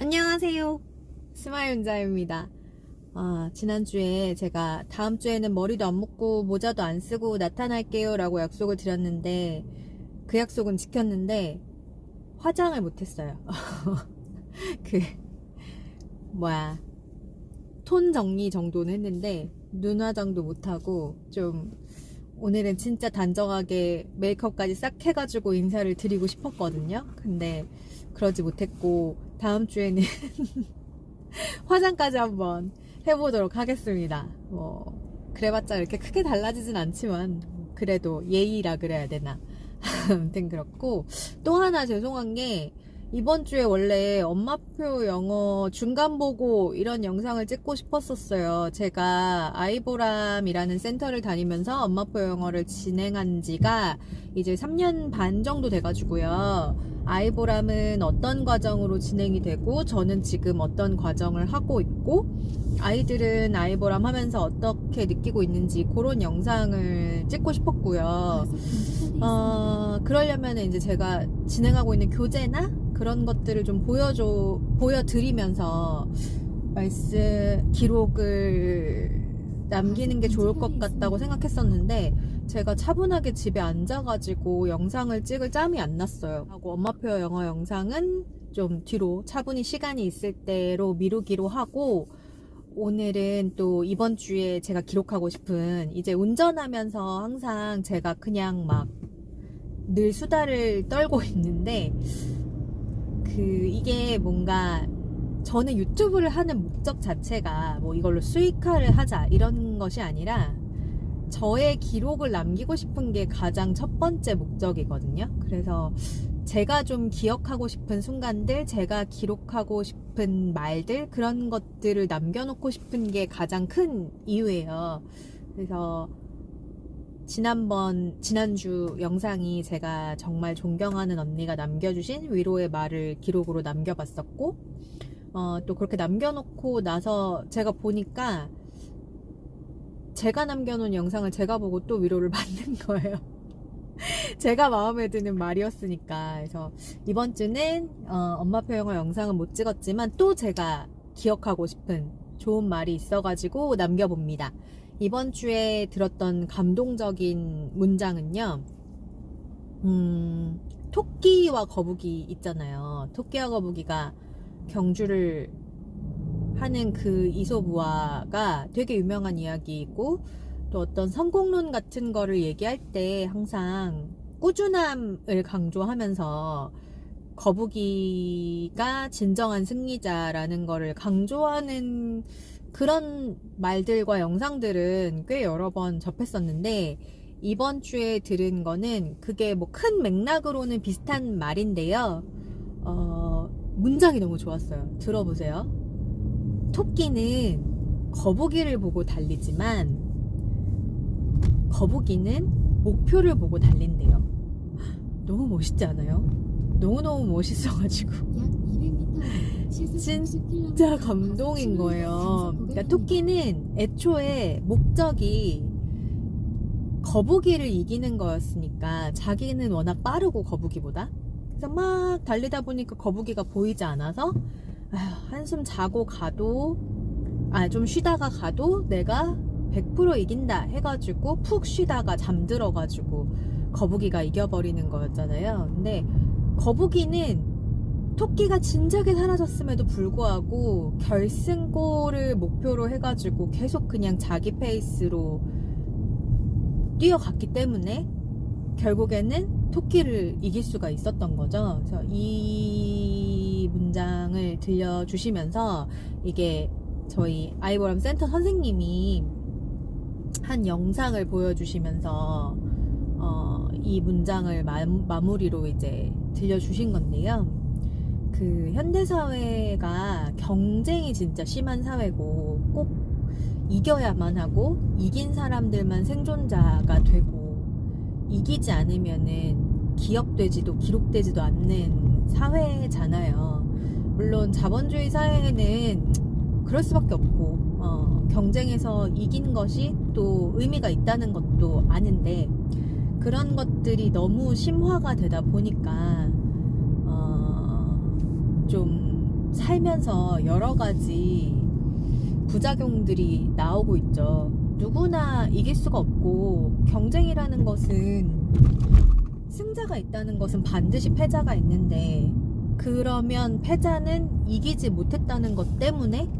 안녕하세요. 스마일윤자입니다. 지난주에 제가 다음 주에는 머리도 안 묶고 모자도 안 쓰고 나타날게요 라고 약속을 드렸는데 그 약속은 지켰는데 화장을 못했어요. 그 톤 정리 정도는 했는데 눈 화장도 못하고 좀 오늘은 진짜 단정하게 메이크업까지 싹 해가지고 인사를 드리고 싶었거든요. 근데 그러지 못했고 다음 주에는 화장까지 한번 해보도록 하겠습니다. 그래봤자 이렇게 크게 달라지진 않지만 그래도 예의라 그래야 되나. 아무튼 그렇고, 또 하나 죄송한 게 이번 주에 원래 엄마표 영어 중간 보고 이런 영상을 찍고 싶었었어요. 제가 아이보람이라는 센터를 다니면서 엄마표 영어를 진행한 지가 이제 3년 반 정도 돼가지고요. 아이보람은 어떤 과정으로 진행이 되고 저는 지금 어떤 과정을 하고 있고 아이들은 아이보람 하면서 어떻게 느끼고 있는지 그런 영상을 찍고 싶었고요. 그러려면 이제 제가 진행하고 있는 교재나 그런 것들을 좀 보여드리면서 기록을 남기는 게 좋을 것 같다고 생각했었는데 제가 차분하게 집에 앉아가지고 영상을 찍을 짬이 안 났어요. 하고 엄마표 영어 영상은 좀 뒤로 차분히 시간이 있을 때로 미루기로 하고, 오늘은 또 이번 주에 제가 기록하고 싶은, 이제 운전하면서 항상 제가 그냥 막 늘 수다를 떨고 있는데 이게 뭔가 저는 유튜브를 하는 목적 자체가 뭐 이걸로 수익화를 하자 이런 것이 아니라 저의 기록을 남기고 싶은 게 가장 첫 번째 목적이거든요. 그래서 제가 좀 기억하고 싶은 순간들, 제가 기록하고 싶은 말들, 그런 것들을 남겨놓고 싶은 게 가장 큰 이유예요. 그래서 지난주 영상이 제가 정말 존경하는 언니가 남겨주신 위로의 말을 기록으로 남겨봤었고, 또 그렇게 남겨놓고 나서 제가 보니까 제가 남겨놓은 영상을 제가 보고 또 위로를 받는 거예요. 제가 마음에 드는 말이었으니까. 그래서 이번 주는 엄마표 영어 영상은 못 찍었지만 또 제가 기억하고 싶은 좋은 말이 있어가지고 남겨봅니다. 이번 주에 들었던 감동적인 문장은요, 토끼와 거북이 있잖아요. 토끼와 거북이가 경주를 하는 그 이솝우화가 되게 유명한 이야기이고, 또 어떤 성공론 같은 거를 얘기할 때 항상 꾸준함을 강조하면서 거북이가 진정한 승리자라는 거를 강조하는 그런 말들과 영상들은 꽤 여러 번 접했었는데, 이번 주에 들은 거는 그게 뭐 큰 맥락으로는 비슷한 말인데요. 문장이 너무 좋았어요. 들어보세요. 토끼는 거북이를 보고 달리지만 거북이는 목표를 보고 달린대요. 너무 멋있지 않아요? 너무너무 멋있어가지고 진짜 감동인 거예요. 그러니까 토끼는 애초에 목적이 거북이를 이기는 거였으니까, 자기는 워낙 빠르고 거북이보다, 그래서 막 달리다 보니까 거북이가 보이지 않아서 한숨 자고 가도, 좀 쉬다가 가도 내가 100% 이긴다 해가지고 푹 쉬다가 잠들어가지고 거북이가 이겨버리는 거였잖아요. 근데 거북이는 토끼가 진작에 사라졌음에도 불구하고 결승골을 목표로 해가지고 계속 그냥 자기 페이스로 뛰어갔기 때문에 결국에는 토끼를 이길 수가 있었던 거죠. 그래서 이 문장을 들려주시면서, 이게 저희 아이보람 센터 선생님이 한 영상을 보여주시면서 이 문장을 마무리로 이제 들려주신 건데요. 현대사회가 경쟁이 진짜 심한 사회고 꼭 이겨야만 하고 이긴 사람들만 생존자가 되고, 이기지 않으면은 기억되지도 기록되지도 않는 사회잖아요. 물론 자본주의 사회에는 그럴 수밖에 없고, 경쟁에서 이긴 것이 또 의미가 있다는 것도 아는데, 그런 것들이 너무 심화가 되다 보니까 좀 살면서 여러 가지 부작용들이 나오고 있죠. 누구나 이길 수가 없고, 경쟁이라는 것은 승자가 있다는 것은 반드시 패자가 있는데, 그러면 패자는 이기지 못했다는 것 때문에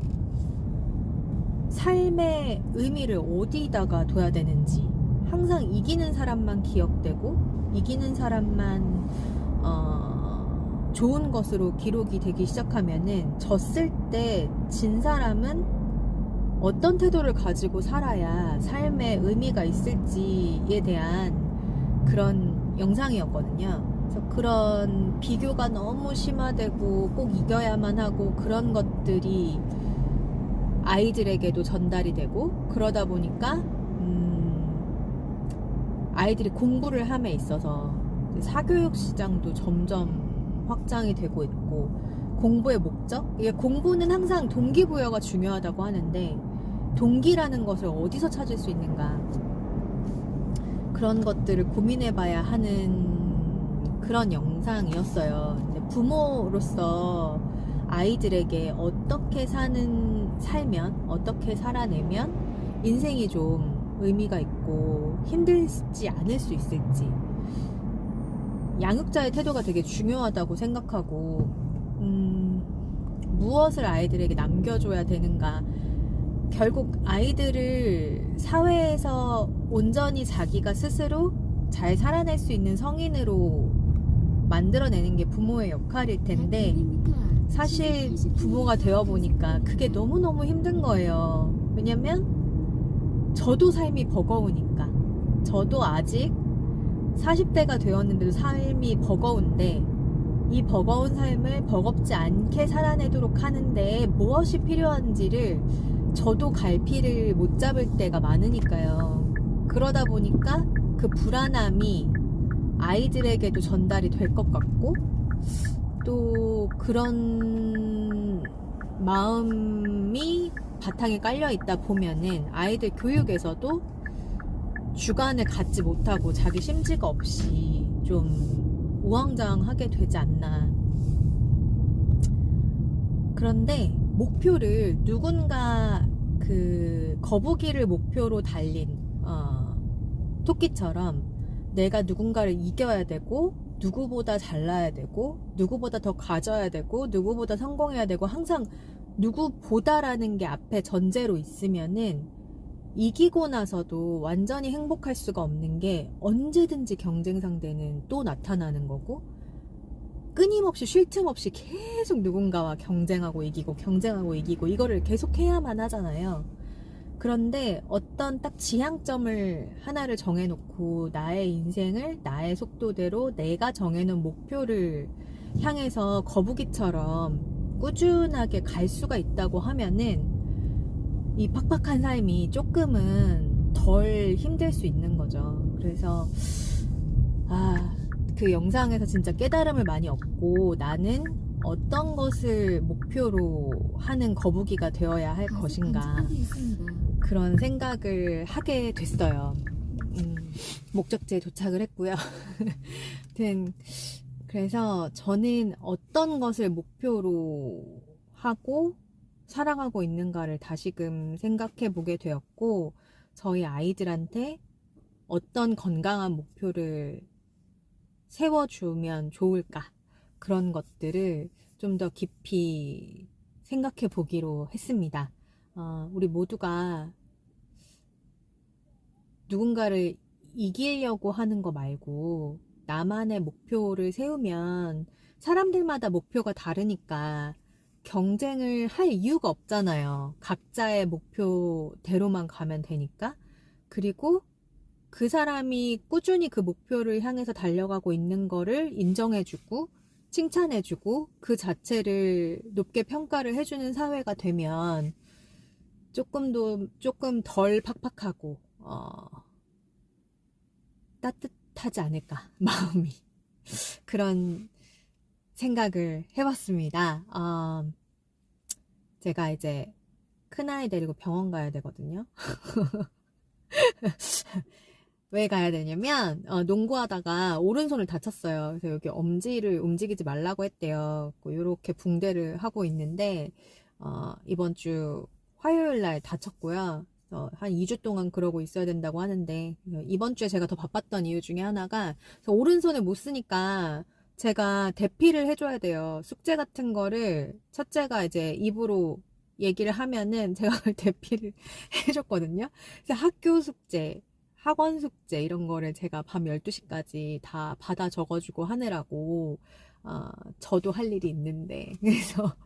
삶의 의미를 어디다가 둬야 되는지, 항상 이기는 사람만 기억되고 이기는 사람만 좋은 것으로 기록이 되기 시작하면은, 졌을 때 진 사람은 어떤 태도를 가지고 살아야 삶의 의미가 있을지에 대한 그런 영상이었거든요. 그래서 그런 비교가 너무 심화되고 꼭 이겨야만 하고 그런 것들이 아이들에게도 전달이 되고, 그러다 보니까 아이들이 공부를 함에 있어서 사교육 시장도 점점 확장이 되고 있고, 공부의 목적? 이게 공부는 항상 동기부여가 중요하다고 하는데, 동기라는 것을 어디서 찾을 수 있는가, 그런 것들을 고민해봐야 하는 그런 영상이었어요. 근데 부모로서 아이들에게 어떻게 살면, 어떻게 살아내면 인생이 좀 의미가 있고 힘들지 않을 수 있을지, 양육자의 태도가 되게 중요하다고 생각하고, 무엇을 아이들에게 남겨줘야 되는가, 결국 아이들을 사회에서 온전히 자기가 스스로 잘 살아낼 수 있는 성인으로 만들어내는 게 부모의 역할일 텐데, 사실 부모가 되어보니까 그게 너무너무 힘든 거예요. 왜냐면 저도 삶이 버거우니까. 저도 아직 40대가 되었는데도 삶이 버거운데, 이 버거운 삶을 버겁지 않게 살아내도록 하는데 무엇이 필요한지를 저도 갈피를 못 잡을 때가 많으니까요. 그러다 보니까 그 불안함이 아이들에게도 전달이 될 것 같고, 또 그런 마음이 바탕에 깔려 있다 보면은 아이들 교육에서도 주관을 갖지 못하고 자기 심지가 없이 좀 우왕좌왕하게 되지 않나. 그런데 목표를, 누군가 그 거북이를 목표로 달린 토끼처럼 내가 누군가를 이겨야 되고, 누구보다 잘나야 되고, 누구보다 더 가져야 되고, 누구보다 성공해야 되고, 항상 누구보다라는 게 앞에 전제로 있으면은 이기고 나서도 완전히 행복할 수가 없는 게, 언제든지 경쟁 상대는 또 나타나는 거고, 끊임없이 쉴 틈 없이 계속 누군가와 경쟁하고 이기고 경쟁하고 이기고, 이거를 계속 해야만 하잖아요. 그런데 어떤 딱 지향점을 하나를 정해놓고 나의 인생을 나의 속도대로 내가 정해놓은 목표를 향해서 거북이처럼 꾸준하게 갈 수가 있다고 하면은, 이 팍팍한 삶이 조금은 덜 힘들 수 있는 거죠. 그래서 그 영상에서 진짜 깨달음을 많이 얻고, 나는 어떤 것을 목표로 하는 거북이가 되어야 할 것인가, 그런 생각을 하게 됐어요. 목적지에 도착을 했고요. 아무튼 그래서 저는 어떤 것을 목표로 하고 살아가고 있는가를 다시금 생각해 보게 되었고, 저희 아이들한테 어떤 건강한 목표를 세워주면 좋을까, 그런 것들을 좀 더 깊이 생각해 보기로 했습니다. 우리 모두가 누군가를 이기려고 하는 거 말고 나만의 목표를 세우면, 사람들마다 목표가 다르니까 경쟁을 할 이유가 없잖아요. 각자의 목표대로만 가면 되니까. 그리고 그 사람이 꾸준히 그 목표를 향해서 달려가고 있는 거를 인정해주고 칭찬해주고 그 자체를 높게 평가를 해주는 사회가 되면 조금 덜 팍팍하고 따뜻하지 않을까, 마음이. 그런 생각을 해봤습니다. 제가 이제 큰아이 데리고 병원 가야 되거든요. 왜 가야 되냐면 농구하다가 오른손을 다쳤어요. 그래서 여기 엄지를 움직이지 말라고 했대요. 이렇게 붕대를 하고 있는데 이번 주 화요일 날 다쳤고요. 한 2주 동안 그러고 있어야 된다고 하는데 이번 주에 제가 더 바빴던 이유 중에 하나가 오른손을 못 쓰니까 제가 대피를 해줘야 돼요. 숙제 같은 거를 첫째가 이제 입으로 얘기를 하면은 제가 그걸 대피를 해줬거든요. 그래서 학교 숙제, 학원 숙제 이런 거를 제가 밤 12시까지 다 받아 적어주고 하느라고 저도 할 일이 있는데 그래서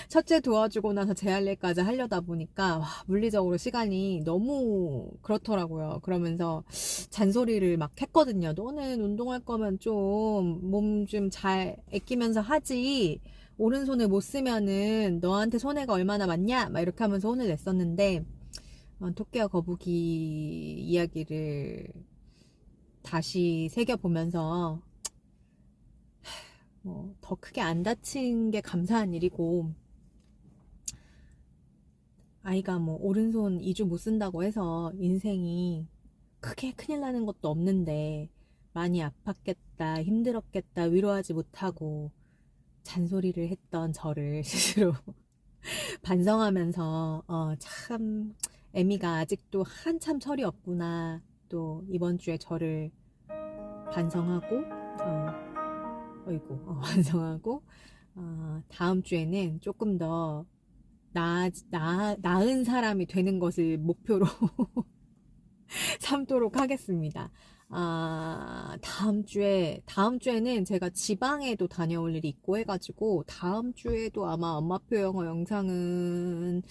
첫째 도와주고 나서 제 할 일까지 하려다 보니까 와, 물리적으로 시간이 너무 그렇더라고요. 그러면서 잔소리를 막 했거든요. 너는 운동할 거면 좀 몸 좀 잘 아끼면서 하지. 오른손을 못 쓰면은 너한테 손해가 얼마나 많냐? 막 이렇게 하면서 혼을 냈었는데 토끼와 거북이 이야기를 다시 새겨보면서 더 크게 안 다친 게 감사한 일이고 아이가 뭐 오른손 2주 못 쓴다고 해서 인생이 크게 큰일 나는 것도 없는데 많이 아팠겠다, 힘들었겠다, 위로하지 못하고 잔소리를 했던 저를 스스로 반성하면서 참 애미가 아직도 한참 철이 없구나. 또 이번 주에 저를 반성하고 반성하고 다음 주에는 조금 더 나은 사람이 되는 것을 목표로 삼도록 하겠습니다. 다음 주에는 제가 지방에도 다녀올 일이 있고 해가지고, 다음 주에도 아마 엄마표 영어 영상은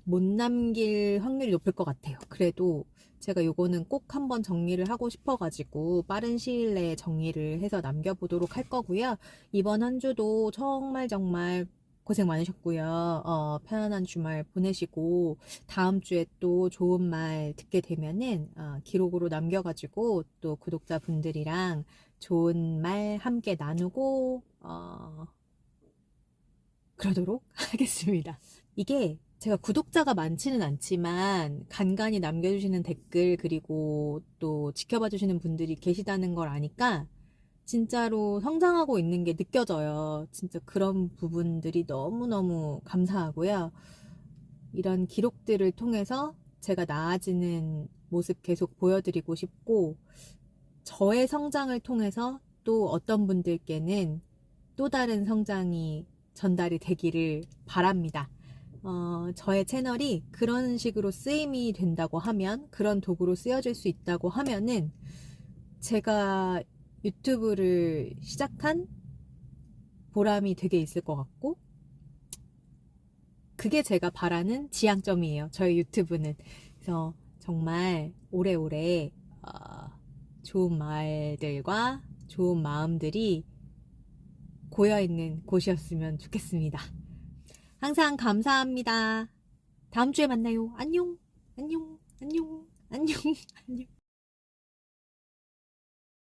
못 남길 확률이 높을 것 같아요. 그래도 제가 요거는 꼭 한번 정리를 하고 싶어가지고, 빠른 시일 내에 정리를 해서 남겨보도록 할 거고요. 이번 한 주도 정말 고생 많으셨고요. 편안한 주말 보내시고 다음 주에 또 좋은 말 듣게 되면은 기록으로 남겨가지고 또 구독자분들이랑 좋은 말 함께 나누고 그러도록 하겠습니다. 이게 제가 구독자가 많지는 않지만 간간히 남겨주시는 댓글 그리고 또 지켜봐 주시는 분들이 계시다는 걸 아니까 진짜로 성장하고 있는 게 느껴져요. 진짜 그런 부분들이 너무너무 감사하고요. 이런 기록들을 통해서 제가 나아지는 모습 계속 보여드리고 싶고, 저의 성장을 통해서 또 어떤 분들께는 또 다른 성장이 전달이 되기를 바랍니다. 저의 채널이 그런 식으로 쓰임이 된다고 하면, 그런 도구로 쓰여질 수 있다고 하면은, 제가 유튜브를 시작한 보람이 되게 있을 것 같고 그게 제가 바라는 지향점이에요. 저희 유튜브는. 그래서 정말 오래오래 좋은 말들과 좋은 마음들이 고여있는 곳이었으면 좋겠습니다. 항상 감사합니다. 다음 주에 만나요. 안녕 안녕 안녕 안녕 안녕.